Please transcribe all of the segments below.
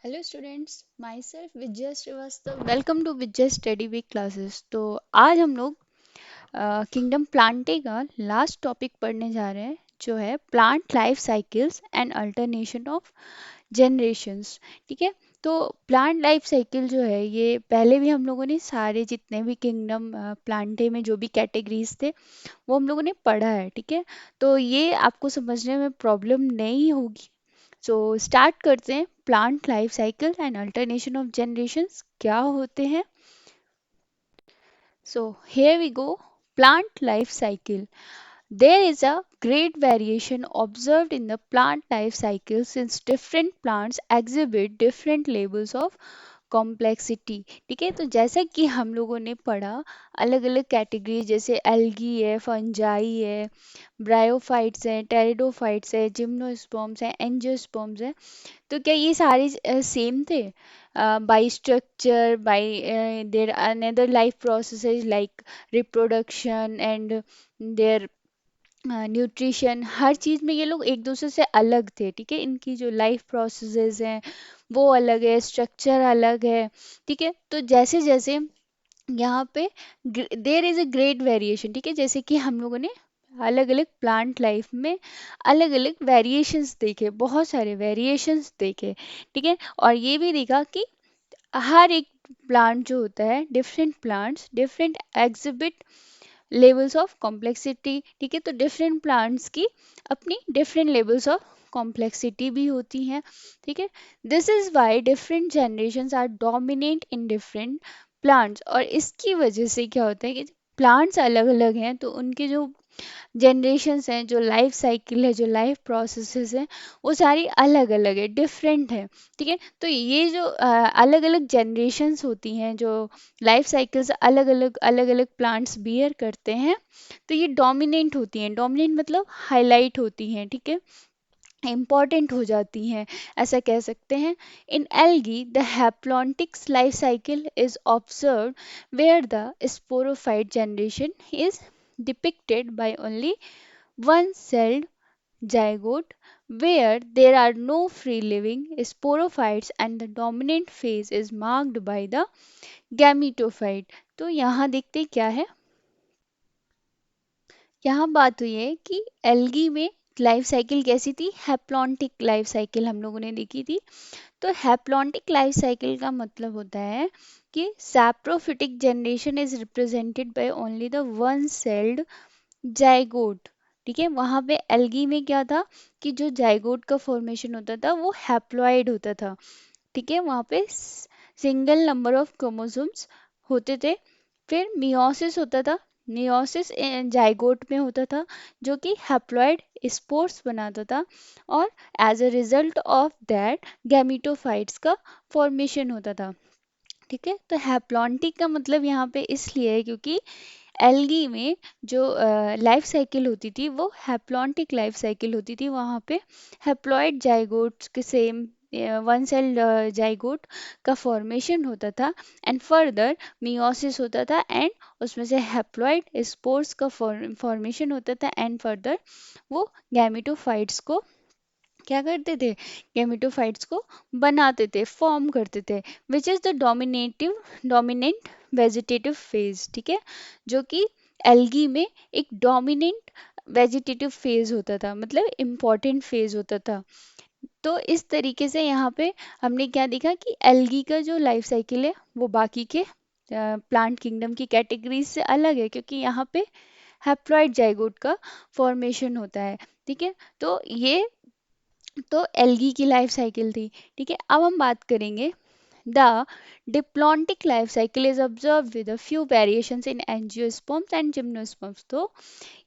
Hello students, myself Vijay Shrivastava. Welcome to Vijay study week classes. तो आज हम लोग किंगडम प्लांटे का लास्ट टॉपिक पढ़ने जा रहे हैं, जो है plant life cycles and alternation of generations. ठीक है। तो प्लांट लाइफ साइकिल जो है, ये पहले भी हम लोगों ने सारे जितने भी किंगडम प्लांटे में जो भी कैटेगरीज थे वो हम लोगों ने पढ़ा है। ठीक है। तो ये आपको समझने में प्रॉब्लम नहीं होगी। सो स्टार्ट करते हैं। Plant life cycle and alternation of generations क्या होते हैं। सो here we go. Plant life cycle. There is a great variation observed in the plant life cycle since different plants exhibit different levels of complexity. ठीक है। तो जैसा कि हम लोगों ने पढ़ा, अलग अलग कैटेगरी जैसे एल्गी है, फंजाई है, ब्रायोफाइट्स हैं, टेरिडोफाइट्स है, जिम्नोस्पर्म्स हैं, एंजियोस्पर्म्स हैं। तो क्या ये सारे सेम थे? By structure, by their another life processes like reproduction and their nutrition, हर चीज़ में ये लोग एक दूसरे से अलग थे। ठीक है। इनकी जो लाइफ प्रोसेसेस हैं वो अलग है, स्ट्रक्चर अलग है। ठीक है। तो जैसे जैसे यहाँ पे there is a great variation. ठीक है। जैसे कि हम लोगों ने अलग अलग प्लांट लाइफ में अलग अलग वेरिएशंस देखे, बहुत सारे वेरिएशंस देखे। ठीक है। और ये भी देखा कि हर एक प्लांट जो होता है, different plants different exhibit levels of complexity. ठीक है। तो डिफरेंट प्लांट्स की अपनी डिफरेंट लेवल्स ऑफ कॉम्प्लेक्सिटी भी होती हैं। ठीक है। This is why different generations are dominate in different plants. और इसकी वजह से क्या होता है कि प्लांट्स अलग अलग हैं, तो उनके जो जनरेशन्स हैं, जो लाइफ साइकिल है, जो लाइफ प्रोसेसेस हैं, वो सारी अलग अलग है, डिफरेंट है। ठीक है। तो ये जो अलग अलग जनरेशन्स होती हैं, जो लाइफ साइकिल्स अलग अलग प्लांट्स बियर करते हैं, तो ये डोमिनेंट होती हैं। डोमिनेंट मतलब हाईलाइट होती हैं। ठीक है। इम्पॉर्टेंट हो जाती हैं, ऐसा कह सकते हैं। In algae the haplontics life cycle is observed where the sporophyte generation is depicted by only one-celled zygote where there are no free-living sporophytes and the dominant phase is marked by the gametophyte। तो यहाँ देखते क्या है, यहाँ बात हुई है कि एल्गी में लाइफ साइकिल कैसी थी, हैप्लॉन्टिक लाइफ साइकिल हम लोगों ने देखी थी। तो हैप्लॉन्टिक लाइफ साइकिल का मतलब होता है कि saprophytic generation is represented by only the one sailed zygote. ठीक है। वहां पे एल्गी में क्या था कि जो जाइगोट का फॉर्मेशन होता था वो हैप्लॉइड होता था। ठीक है। वहां पे सिंगल नंबर ऑफ क्रोमोसोम्स होते थे। फिर मियोसिस होता था। मियोसिस जाइगोट में होता था, जो कि हैप्लॉइड स्पोर्स बनाता था। और as a result of that gametophytes का फॉर्मेशन होता था। ठीक है। तो हैप्लॉन्टिक का मतलब यहाँ पे इसलिए है क्योंकि एल्गी में जो लाइफ साइकिल होती थी वो हैप्लॉन्टिक लाइफ साइकिल होती थी। वहाँ पे हैप्लॉइड जाइगोट्स के सेम वन सेल जाइगोट का फॉर्मेशन होता था। एंड फर्दर मियोसिस होता था एंड उसमें से हैप्लॉइड स्पोर्स का फॉर्मेशन होता था। एंड फर्दर वो गैमेटोफाइट्स को क्या करते थे, गैमेटोफाइट्स को बनाते थे, फॉर्म करते थे, which is the dominant vegetative phase. ठीक है। जो कि एल्गी में एक डोमिनेंट वेजिटेटिव फेज होता था, मतलब इम्पॉर्टेंट फेज होता था। तो इस तरीके से यहाँ पे हमने क्या देखा कि एल्गी का जो लाइफ साइकिल है वो बाकी के प्लांट किंगडम की कैटेगरीज से अलग है, क्योंकि यहाँ पे हैप्लॉइड जाइगोट का फॉर्मेशन होता है। ठीक है। तो एल्गी की लाइफ साइकिल थी। ठीक है। अब हम बात करेंगे the diplontic life cycle is observe with a few variations in angiosperms and gymnosperms. तो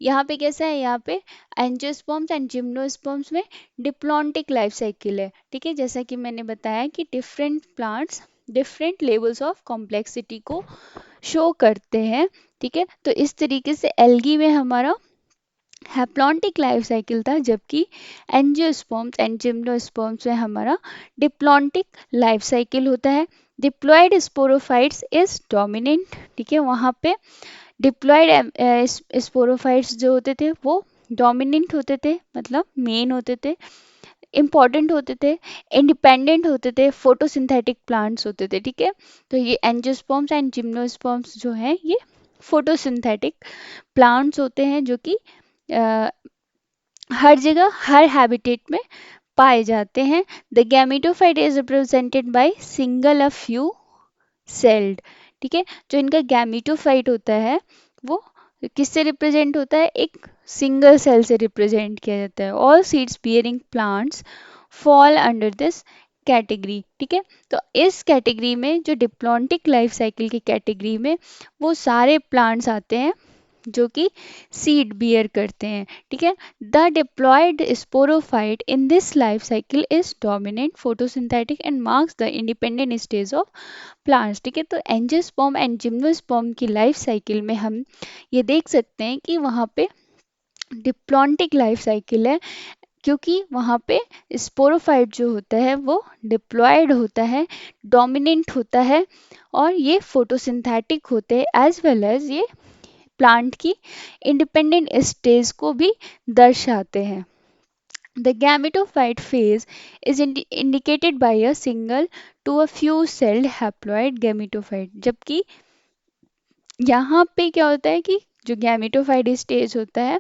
यहाँ पे कैसा है, यहाँ पे एंजियोस्पर्म्स एंड जिम्नोस्पर्म्स में डिप्लॉन्टिक लाइफ साइकिल है। ठीक है। जैसा कि मैंने बताया कि different plants different levels of complexity को शो करते हैं। ठीक है। तो इस तरीके से एल्गी में हमारा हैप्लॉन्टिक लाइफ साइकिल था, जबकि एंजियोस्पर्म्स एंड जिम्नोस्पर्म्स में हमारा डिप्लॉन्टिक लाइफ साइकिल होता है। Diploid sporophytes is dominant. ठीक है। वहाँ पे डिप्लॉयड स्पोरोफाइट्स जो होते थे वो डोमिनेंट होते थे, मतलब मेन होते थे। इम्पॉर्टेंट होते थे, इंडिपेंडेंट होते थे, फोटोसिंथेटिक प्लांट्स होते थे, ठीक है। तो ये एंजियोस्पर्म्स एंड जिम्नोस्पर्म्स जो हैं ये फोटोसिंथेटिक प्लांट्स होते हैं जो कि अ, हर जगह हर हैबिटेट में पाए जाते हैं। The gametophyte is represented by single a few sailed, ठीक है। जो इनका गैमेटोफाइट होता है वो किससे रिप्रेजेंट होता है, एक सिंगल सेल से रिप्रेजेंट किया जाता है। All seeds bearing plants fall under this category, ठीक है। तो इस कैटेगरी में जो डिप्लॉन्टिक लाइफ साइकिल की कैटेगरी में वो सारे प्लांट्स आते हैं जो कि सीड बियर करते हैं, ठीक है। The diploid sporophyte in this life cycle is dominant photosynthetic and marks the independent stage of plants, ठीक है। तो एंजियोस्पर्म एंड जिम्नोस्पर्म की लाइफ साइकिल में हम ये देख सकते हैं कि वहाँ पे डिप्लॉन्टिक लाइफ साइकिल है, क्योंकि वहाँ पे स्पोरोफाइट जो होता है वो डिप्लॉयड होता है, डोमिनेंट होता है, और ये फोटोसिंथेटिक होते हैं, एज वेल एज ये प्लांट की इंडिपेंडेंट स्टेज को भी दर्शाते हैं। The gametophyte phase is indicated by a single to a few celled haploid gametophyte, जबकि यहाँ पे क्या होता है कि जो गैमेटोफाइट स्टेज होता है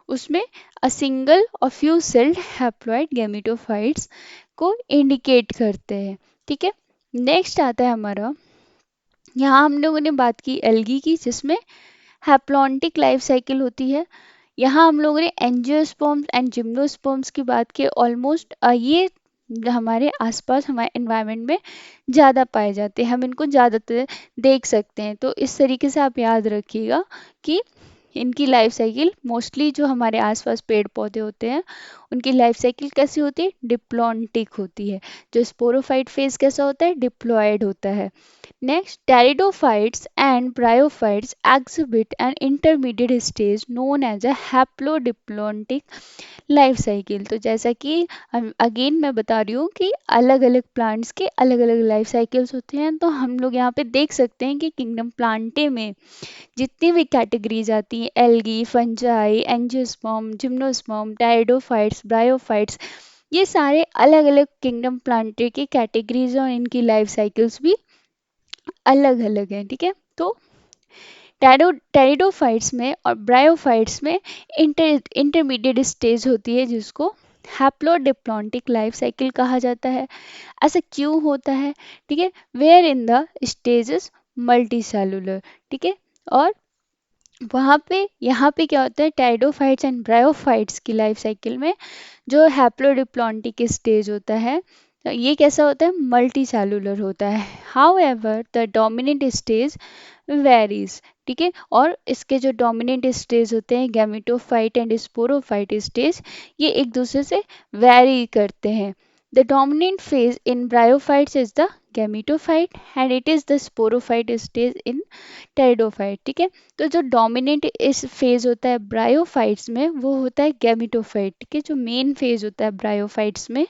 उसमें अ सिंगल और फ्यू सेल्ड हैप्लॉइड गैमेटोफाइट्स को इंडिकेट करते हैं, ठीक है। नेक्स्ट आता है हमारा, यहाँ हम लोगों ने बात की एल्गी की जिसमें हैप्लॉन्टिक लाइफ साइकिल होती है। यहाँ हम लोगों ने एंजियोस्पर्म्स एंड जिम्नोस्पर्म्स की बात की। ऑलमोस्ट ये हमारे आसपास हमारे एनवायरनमेंट में ज़्यादा पाए जाते हैं, हम इनको ज़्यादातर देख सकते हैं। तो इस तरीके से आप याद रखिएगा कि इनकी लाइफ साइकिल मोस्टली जो हमारे आसपास पेड़ पौधे होते हैं उनकी लाइफ साइकिल कैसी होती है, डिप्लॉन्टिक होती है। जो स्पोरोफाइट फेज कैसा होता है, डिप्लॉयड होता है। Next, pteridophytes and bryophytes exhibit an intermediate stage known as a haplodiplontic life cycle. तो जैसा कि हम अगेन मैं बता रही हूँ कि अलग अलग प्लांट्स के अलग अलग लाइफ साइकिल्स होते हैं। तो हम लोग यहाँ पे देख सकते हैं कि किंगडम प्लांटे में जितनी भी कैटेगरीज आती हैं, algae, fungi, angiosperm, gymnosperm, pteridophytes, bryophytes, ये सारे अलग अलग किंगडम प्लांटे की कैटेगरीज और इनकी लाइफ साइकिल्स भी अलग अलग हैं, ठीक है। तो टेरिडोफाइट्स में और ब्रायोफाइट्स में इंटरमीडिएट स्टेज होती है जिसको हैप्लोडिप्लॉन्टिक लाइफ साइकिल कहा जाता है। ऐसा क्यों होता है, ठीक है, where in the stages multicellular, ठीक है। और वहाँ पे यहाँ पे क्या होता है, टेरिडोफाइट्स एंड ब्रायोफाइट्स की लाइफ साइकिल में जो हैप्लोडिप्लॉन्टिक स्टेज होता है तो ये कैसा होता है, मल्टी सेलुलर होता है। How ever the dominant stage varies, ठीक है। और इसके जो डोमिनेंट स्टेज होते हैं गैमेटोफाइट एंड स्पोरोफाइट स्टेज, ये एक दूसरे से वेरी करते हैं। The dominant phase in bryophytes is the gametophyte and it is the sporophyte stage in pteridophyte, ठीक है। तो जो डोमिनेंट इस फेज होता है ब्रायोफाइट्स में वो होता है गैमेटोफाइट, ठीक है। जो मेन फेज होता है ब्रायोफाइट्स में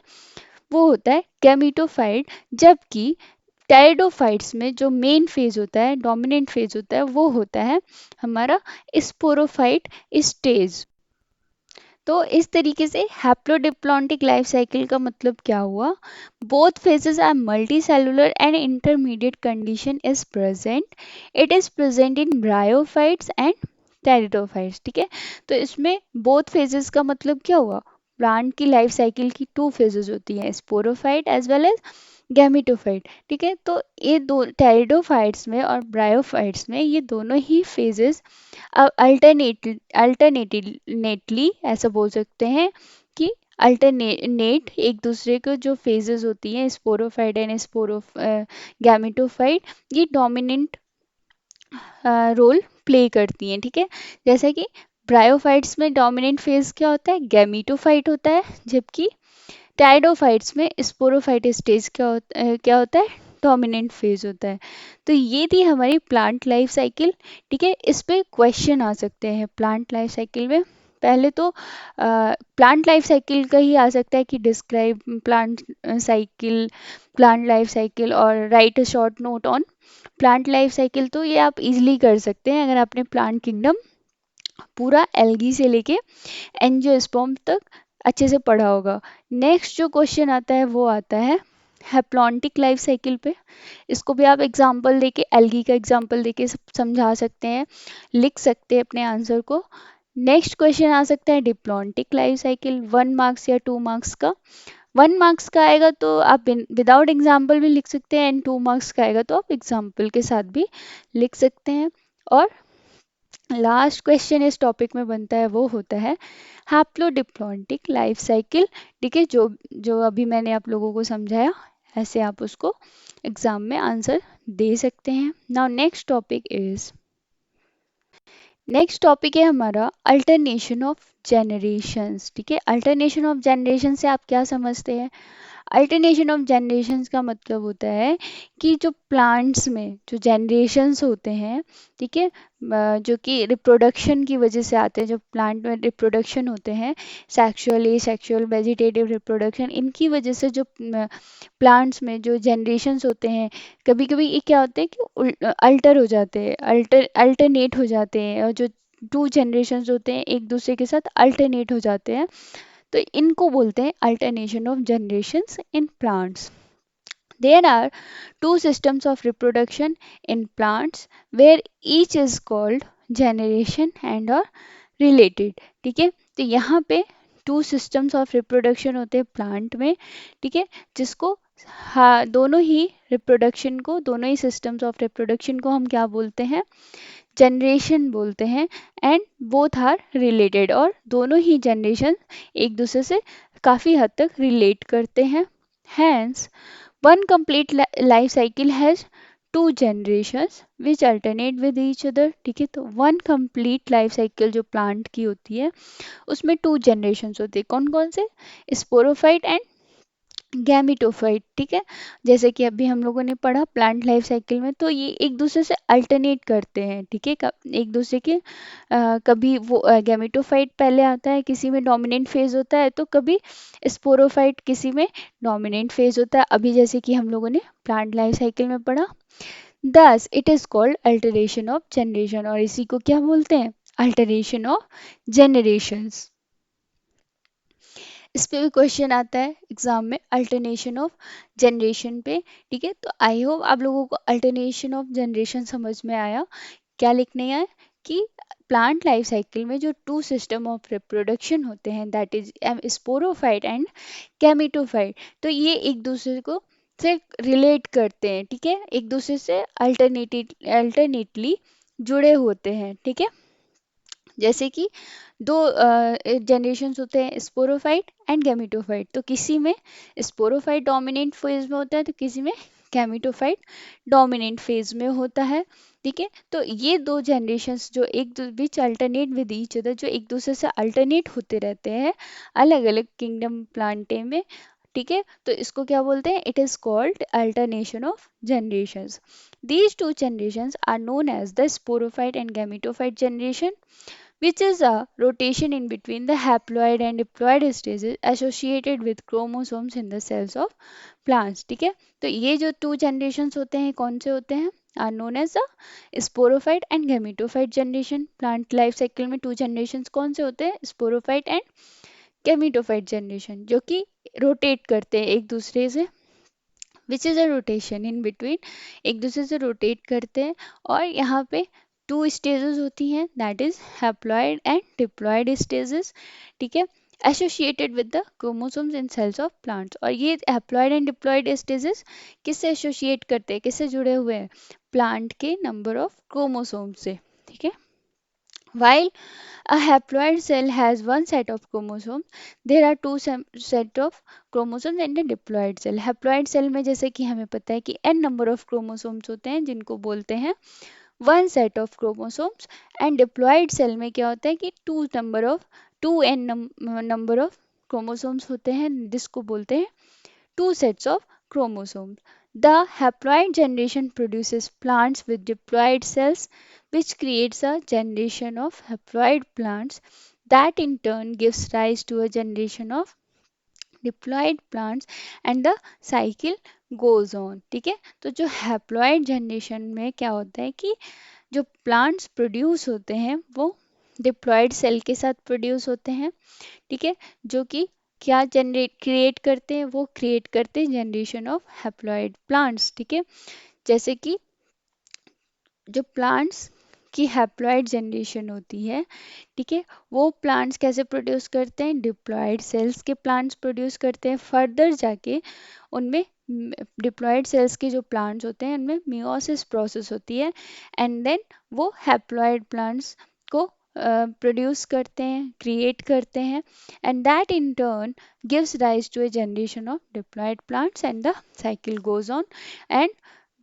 वो होता है गैमेटोफाइट, जबकि टेरिडोफाइट्स में जो मेन फेज होता है, डोमिनेंट फेज होता है, वो होता है हमारा स्पोरोफाइट स्टेज। तो इस तरीके से हैप्लोडिप्लॉन्टिक लाइफ साइकिल का मतलब क्या हुआ, both phases are multicellular and intermediate condition is present, it is present in bryophytes and pteridophytes, ठीक है। तो इसमें बोथ फेजेस का मतलब क्या हुआ, प्लांट की लाइफ साइकिल की टू फेजेस होती हैं, sporophyte as well as gametophyte, ठीक है। तो ये दो टेरिडोफाइट्स में और ब्रायोफाइट्स में ये दोनों ही फेजेस अल्टरनेटली ऐसा बोल सकते हैं कि अल्टरनेट एक दूसरे के जो फेजेस होती हैं स्पोरोफाइट एंड गैमेटोफाइट, ये डोमिनेंट रोल प्ले करती हैं, ठीक है। जैसा कि ब्रायोफाइट्स में डोमिनेंट फेज क्या होता है, गैमेटोफाइट होता है, जबकि टाइडोफाइट्स में स्पोरोफाइट स्टेज क्या होता है, डोमिनेंट फेज होता है। तो ये थी हमारी प्लांट लाइफ साइकिल, ठीक है। इस पे क्वेश्चन आ सकते हैं प्लांट लाइफ साइकिल में। पहले तो प्लांट लाइफ साइकिल का ही आ सकता है कि डिस्क्राइब प्लांट लाइफ साइकिल और right a short note on plant life cycle. तो ये आप इजीली कर सकते हैं अगर आपने प्लांट किंगडम पूरा एल्गी से लेके एंजियोस्पर्म तक अच्छे से पढ़ा होगा। नेक्स्ट जो क्वेश्चन आता है वो आता है हैप्लॉन्टिक लाइफ साइकिल पे। इसको भी आप एग्जांपल देके, एल्गी का एग्जांपल देके समझा सकते हैं, लिख सकते हैं अपने आंसर को। नेक्स्ट क्वेश्चन आ सकता है डिप्लॉन्टिक लाइफ साइकिल, 1 मार्क्स या 2 मार्क्स का। 1 मार्क्स का आएगा तो आप विदाउट एग्जाम्पल भी लिख सकते हैं, एंड 2 मार्क्स का आएगा तो आप एग्जाम्पल के साथ भी लिख सकते हैं। और लास्ट क्वेश्चन इस टॉपिक में बनता है वो होता है हैप्लोडिप्लॉन्टिक लाइफ साइकिल। ठीक है, जो जो अभी मैंने आप लोगों को समझाया, ऐसे आप उसको एग्जाम में आंसर दे सकते हैं। नाउ नेक्स्ट टॉपिक है हमारा अल्टरनेशन ऑफ जनरेशंस। ठीक है, अल्टरनेशन ऑफ जनरेशन से आप क्या समझते हैं? अल्टरनेशन ऑफ जनरेशंस का मतलब होता है कि जो प्लांट्स में जो जनरेशंस होते हैं, ठीक है, जो कि रिप्रोडक्शन की वजह से आते हैं, जो प्लांट में रिप्रोडक्शन होते हैं, सेक्सुअल सेक्सुअल वेजिटेटिव रिप्रोडक्शन, इनकी वजह से जो प्लांट्स में जो जनरेशंस होते हैं, कभी कभी ये क्या होते हैं कि अल्टर हो जाते हैं, अल्टरनेट हो जाते हैं, और जो टू जनरेशंस होते हैं एक दूसरे के साथ अल्टरनेट हो जाते हैं, तो इनको बोलते हैं alternation of generations in plants. There are two systems of reproduction in plants where each is called generation and are related। ठीक है, तो यहाँ पे टू सिस्टम्स ऑफ रिप्रोडक्शन होते हैं प्लांट में। ठीक है, जिसको हाँ, दोनों ही सिस्टम्स ऑफ रिप्रोडक्शन को हम क्या बोलते हैं? जनरेशन बोलते हैं। एंड बोथ आर रिलेटेड, और दोनों ही जनरेशन एक दूसरे से काफ़ी हद तक रिलेट करते हैं। Hence one complete life cycle has two generations which alternate with each other. ठीक है, तो वन कंप्लीट लाइफ साइकिल जो प्लांट की होती है उसमें टू जनरेशंस होते हैं। कौन कौन से? Sporophyte and gametophyte. ठीक है, जैसे कि अभी हम लोगों ने पढ़ा प्लांट लाइफ साइकिल में, तो ये एक दूसरे से अल्टरनेट करते हैं। ठीक है, एक दूसरे के कभी वो गैमिटोफाइट पहले आता है, किसी में डोमिनेंट फेज होता है, तो कभी स्पोरोफाइट किसी में डोमिनेंट फेज होता है, अभी जैसे कि हम लोगों ने प्लांट लाइफ साइकिल में पढ़ा। Thus it is called alteration of generation, और इसी को क्या बोलते हैं? Alteration of generations. इस पे भी क्वेश्चन आता है एग्जाम में, अल्टरनेशन ऑफ जनरेशन पे। ठीक है, तो आई होप आप लोगों को अल्टरनेशन ऑफ जनरेशन समझ में आया। क्या लिखने है कि प्लांट लाइफ साइकिल में जो टू सिस्टम ऑफ रिप्रोडक्शन होते हैं, that is sporophyte and gametophyte, तो ये एक दूसरे को से रिलेट करते हैं। ठीक है, एक दूसरे से अल्टरनेटली जुड़े होते हैं। ठीक है, जैसे कि दो जनरेशन्स होते हैं, स्पोरोफाइट एंड गैमेटोफाइट, तो किसी में स्पोरोफाइट डोमिनेंट फेज में होता है, तो किसी में गैमेटोफाइट डोमिनेंट फेज में होता है। ठीक है, तो ये दो जनरेशन्स जो विच अल्टरनेट विद ईच अदर, जो एक दूसरे से अल्टरनेट होते रहते हैं अलग अलग किंगडम प्लांटे में। ठीक है, तो इसको क्या बोलते हैं? It is called alternation of generations. These two generations are known as the sporophyte and gametophyte generation, which is a rotation in between the haploid and diploid stages associated with chromosomes in the cells of plants। ठीक है, तो ये जो to generations होते हैं कौन से होते हैं? Are known as the sporophyte and gametophyte generation. Plant life cycle में टू जनरेशंस कौन से होते हैं? स्पोरोफाइट एंड गैमेटोफाइट जनरेशन, जो कि रोटेट करते हैं एक दूसरे से, which is a rotation in between, एक दूसरे से रोटेट करते हैं। और यहाँ पे टू स्टेजेस होती हैं, that is haploid and diploid stages. ठीक है, associated with the chromosomes in cells of plants. और ये हैप्लॉइड एंड डिप्लॉइड स्टेजेस किससे एसोसिएट करते हैं, किससे जुड़े हुए हैं? प्लांट के नंबर ऑफ क्रोमोसोम से। ठीक है, while a haploid cell has one set of chromosomes, there are two set of chromosomes in the diploid cell। haploid cell में जैसे कि हमें पता है कि n number of chromosomes होते हैं, जिनको बोलते हैं one set of chromosomes. And diploid cell में क्या होता है कि two N number of chromosomes होते हैं, जिसको बोलते हैं two sets of chromosomes। The haploid generation produces plants with diploid cells, which creates a generation of haploid plants that in turn gives rise to a generation of diploid plants, and the cycle goes on। ठीक है, तो जो haploid generation में क्या होता है कि जो प्लांट्स प्रोड्यूस होते हैं वो डिप्लॉयड सेल के साथ प्रोड्यूस होते हैं, ठीक है, जो कि क्या जनरेट क्रिएट करते हैं, वो क्रिएट करते हैं जनरेशन ऑफ हैप्लॉयड प्लांट्स, ठीक है। जैसे कि जो प्लांट्स की हैप्लॉयड जनरेशन होती है, ठीक है, वो प्लांट्स कैसे प्रोड्यूस करते हैं, डिप्लॉयड सेल्स के प्लांट्स प्रोड्यूस करते हैं। फर्दर जाके उनमें डिप्लॉयड सेल्स के जो प्लांट्स होते हैं उनमें मियोसिस प्रोसेस होती है, एंड देन वो हैप्लॉयड प्लांट्स को प्रोड्यूस करते हैं, क्रिएट करते हैं, and that in turn gives rise to a generation of diploid plants and the cycle goes on. And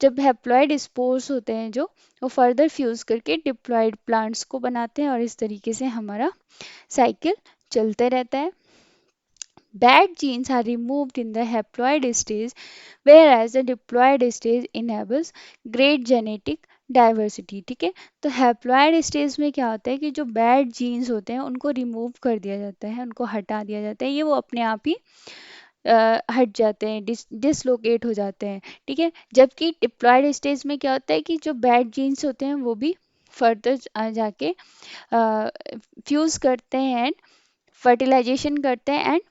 जब हैप्लॉयड स्पोर्स होते हैं जो, वो फर्दर फ्यूज करके डिप्लॉयड प्लांट्स को बनाते हैं, और इस तरीके से हमारा साइकिल चलते रहता है। Bad genes are removed in the haploid stage, whereas the diploid stage enables great genetic diversity, ठीक है। तो हैप्लॉयड स्टेज में क्या होता है कि जो बैड जीन्स होते हैं उनको रिमूव कर दिया जाता है, उनको हटा दिया जाता है, ये वो अपने आप ही हट जाते हैं, डिसलोकेट हो जाते हैं, ठीक है। जबकि डिप्लॉयड स्टेज में क्या होता है कि जो बैड जीन्स होते हैं वो भी फर्दर जाके फ्यूज करते हैं, फर्टिलाइजेशन करते हैं, एंड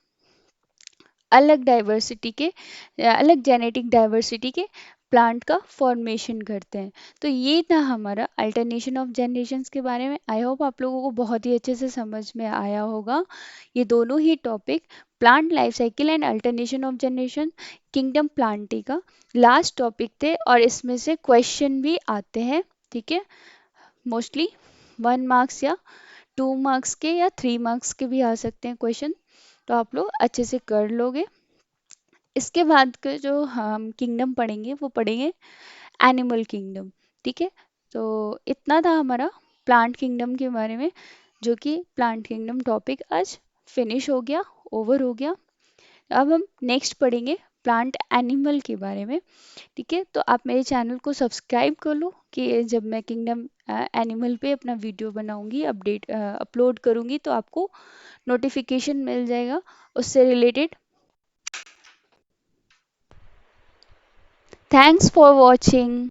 अलग डाइवर्सिटी के अलग जेनेटिक डाइवर्सिटी के प्लांट का फॉर्मेशन करते हैं। तो ये था हमारा अल्टरनेशन ऑफ जनरेशन्स के बारे में। आई होप आप लोगों को बहुत ही अच्छे से समझ में आया होगा। ये दोनों ही topic, plant life cycle and alternation of generation, kingdom plantae का लास्ट टॉपिक थे, और इसमें से क्वेश्चन भी आते हैं, ठीक है। मोस्टली 1 मार्क्स या 2 मार्क्स के या 3 मार्क्स के भी आ सकते हैं क्वेश्चन, तो आप लोग अच्छे से कर लोगे। इसके बाद के जो हम किंगडम पढ़ेंगे वो पढ़ेंगे एनिमल किंगडम, ठीक है। तो इतना था हमारा प्लांट किंगडम के बारे में, जो कि प्लांट किंगडम टॉपिक आज फिनिश हो गया, ओवर हो गया। अब हम नेक्स्ट पढ़ेंगे प्लांट एनिमल के बारे में, ठीक है। तो आप मेरे चैनल को सब्सक्राइब कर लो कि जब मैं किंगडम एनिमल पे अपना वीडियो बनाऊंगी, अपडेट अपलोड करूंगी, तो आपको नोटिफिकेशन मिल जाएगा उससे रिलेटेड। Thanks for watching.